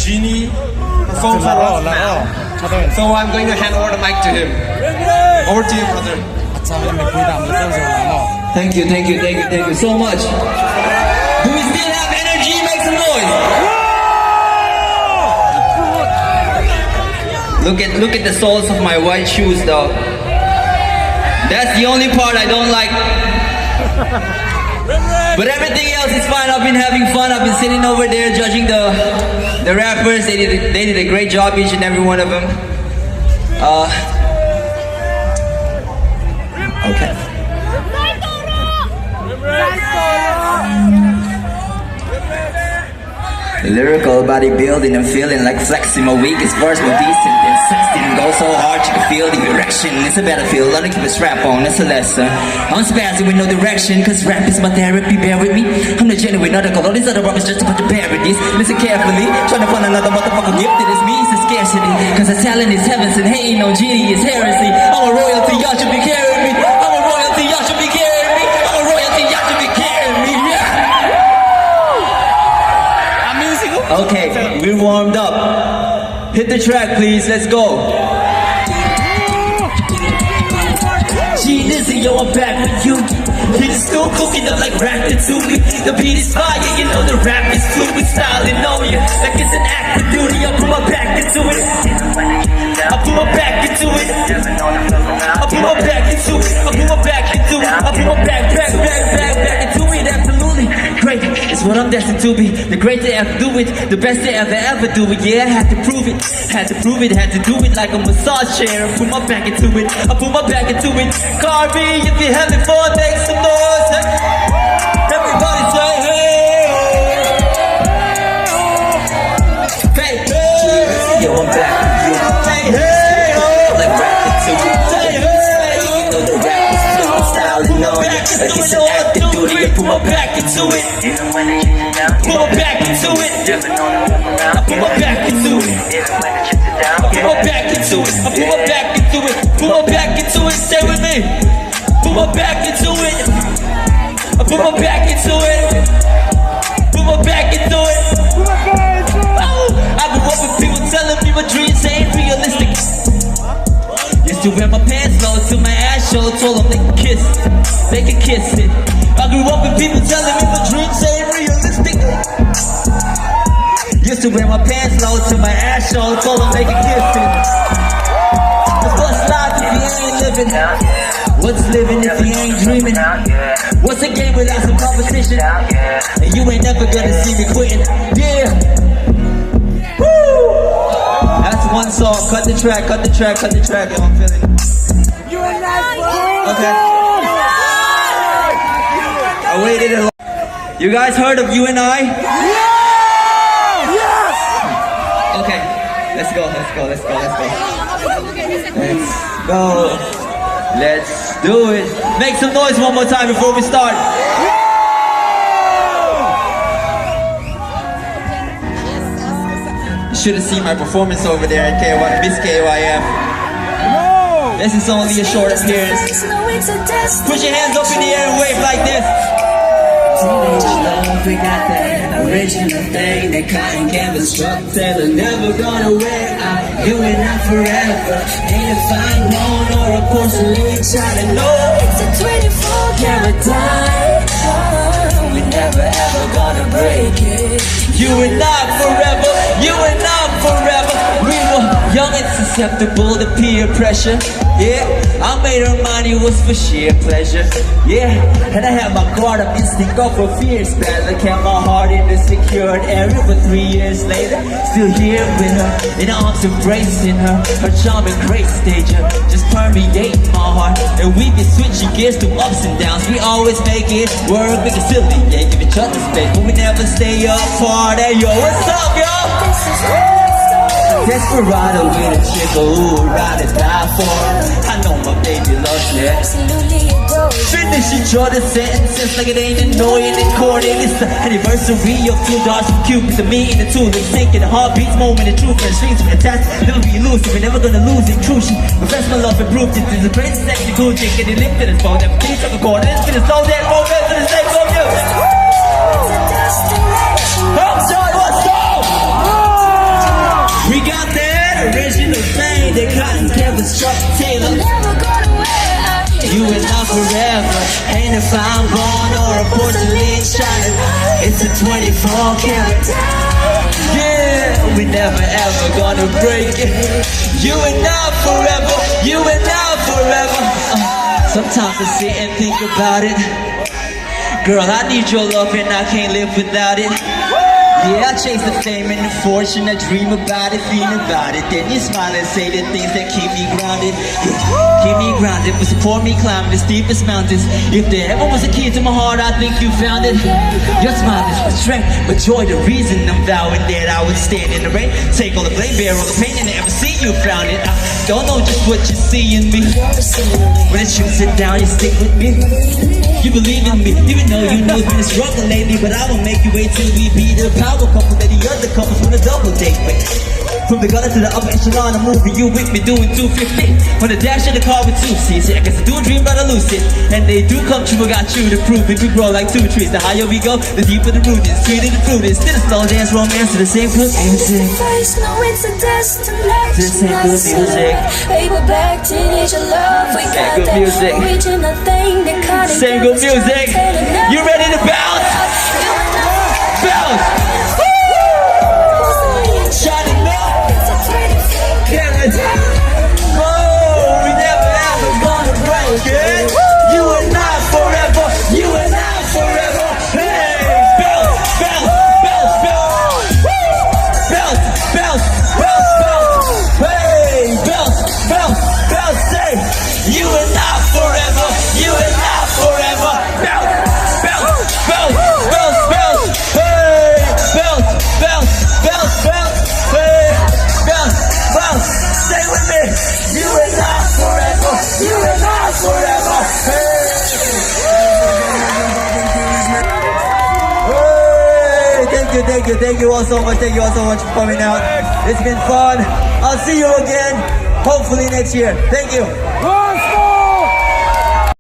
genie perform for us now. So I'm going to hand over the mic to him. Over to you, brother. Thank you so much. Do we still have energy? Make some noise. Look at the soles of my white shoes, though. That's the only part I don't like. But everything else is fine. I've been having fun. I've been sitting over there judging the rappers. They did a great job, each and every one of them. Okay. Lyrical bodybuilding and feeling like flexing. My weakest verse more decent than sexting. Go so hard you can feel the erection. It's a battlefield, I don't keep a strap on, it's a lesson. I'm spazzing with no direction, cause rap is my therapy, bear with me. I'm the genuine article, all these other rappers just a bunch of parodies. Listen carefully, trying to find another motherfucker gifted as me, it's a scarcity. Cause the talent is heavens and hating on genie is heresy. I'm a royalty, y'all should be carrying me. I'm a royalty, y'all should be carrying me. I'm a royalty, y'all should be carrying me. Okay, we're warmed up. Hit the track, please. Let's go. Genius, yo, I'm back with you. Hit the stool, cooking up like ratatouille. The beat is fire, you know the rap is fluid, styling on you like it's an act of duty. I put my back into it. I put my back into it. I put my back into it. I put my back into it. I put my back into it. Absolutely great. It's what I'm destined to be. The great to ever do it. The best to ever do it. Yeah, I had to prove it. Had to prove it. Had to do it like a massage chair. I put my back into it. I put my back into it. Carby, if you're having fun, make some noise. Everybody say hey. Hey, hey. Yo, I'm back with you. Hey, hey. Like ratatouille. Say hey. You know the rap is fluid, styling on you like it's an act of duty. I put my back into it. Put my back into it. I put my back into it. I put my back into it. I put my back into it. Put my back into it. Stay with me. Put my back into it. I put my back into it. Put my back into it. Oh, I grew up with people telling me my dreams ain't realistic. Used to wear my pants low till my ass showed. Told them they can kiss it. I grew up with people telling me my dreams ain't realistic. Used to wear my pants low till my ass showed. Told them they can kiss it. Cause what's life if you ain't living? What's living if you ain't dreaming? What's a game without some competition? And you ain't never gonna see me quitting. Yeah. Woo! That's one song. Cut the track. Yo, I'm feeling it. Okay. I waited a long. You guys heard of you and I? Yes! Okay. Let's go. Let's do it. Make some noise one more time before we start. You should have seen my performance over there at Miss KYF. This is only a short appearance. Put your hands up in the air and wave like this. Teenage love, we got that original thing that cotton canvas struck Taylor never gonna wear out. You and I forever. Ain't a fine gold or a porcelain china. No, it's a 24-karat diamond. We never ever gonna break it. You and I forever. You and I forever. We were young and susceptible to peer pressure. Yeah, I made her money was for sheer pleasure. Yeah, and I had my guard up instinct off a fierce battle. Kept my heart in a secured area. But 3 years later, still here with her, in arms embracing her. Her charm and grace stager just permeate my heart. And we been switching gears through ups and downs. We always make it work, make it silly. Yeah, give each other space, but we never stay apart. Hey yo, what's up, yo? Desperado with a chick who would ride or die for. I know my baby loves me. Finish each other's sentences like it ain't annoying and corny. It's the anniversary of 2 dogs from Cupid. The me and the two lip sync and the heartbeats moment of truth. And streets fantastic, never be elusive. We're never gonna lose it, crucial. Profess my love and proof this is the greatest sex you could take. And it lifted us both. Never keep talking about it. It's gonna slow that moment for the sake of you. I'm sorry, what's up? if I'm born or a porcelain child. It's a 24 karat. Yeah, we never ever gonna break it. You and I forever, you and I forever. Sometimes I sit and think about it. Girl, I need your love and I can't live without it. Yeah, I chase the fame and the fortune, I dream about it, feel about it. Then you smile and say the things that keep me grounded. Yeah, keep me grounded, will support me climbing the steepest mountains. If there ever was a key to my heart, I think you found it. Your smile is my strength, my joy, the reason I'm vowing that I would stand in the rain. Take all the blame, bear all the pain, and never see you frown it. I don't know just what you see in me. When it's you sit down, you stick with me. You believe in me, even though you know it's been a struggle lately. But I will make you wait till we be the power couple that the other couples wanna double date with. From the gutter to the upper echelon, I'm moving you with me, doing 250. On the dash in the car with 2 seats. Yeah, I guess I do dream about a lucid, and they do come true. I got you to prove it. We grow like 2 trees. The higher we go, the deeper the root is. Sweeter the fruit is. Still a slow dance romance to the same good music. No, it's a destination. This ain't good music. Baby, back teenage love. We got good that music. original thing that kind of Same good music. You ready to bounce? Bounce! Shining up! Oh, we never ever gonna break it. You and I forever. You and I forever. Hey, bounce, bounce, bounce, bounce. Bounce, bounce, bounce, bounce. Hey, bounce, bounce, bounce. Say, you and I forever. You and I forever. Bounce, bounce, bounce, bounce, bounce. Hey, bounce, bounce, bounce, bounce. Hey, bounce, bounce. Stay with me. You and I forever. You and I forever. Hey. Hey, thank you all so much. Thank you all so much for coming out. It's been fun. I'll see you again, hopefully next year. Thank you.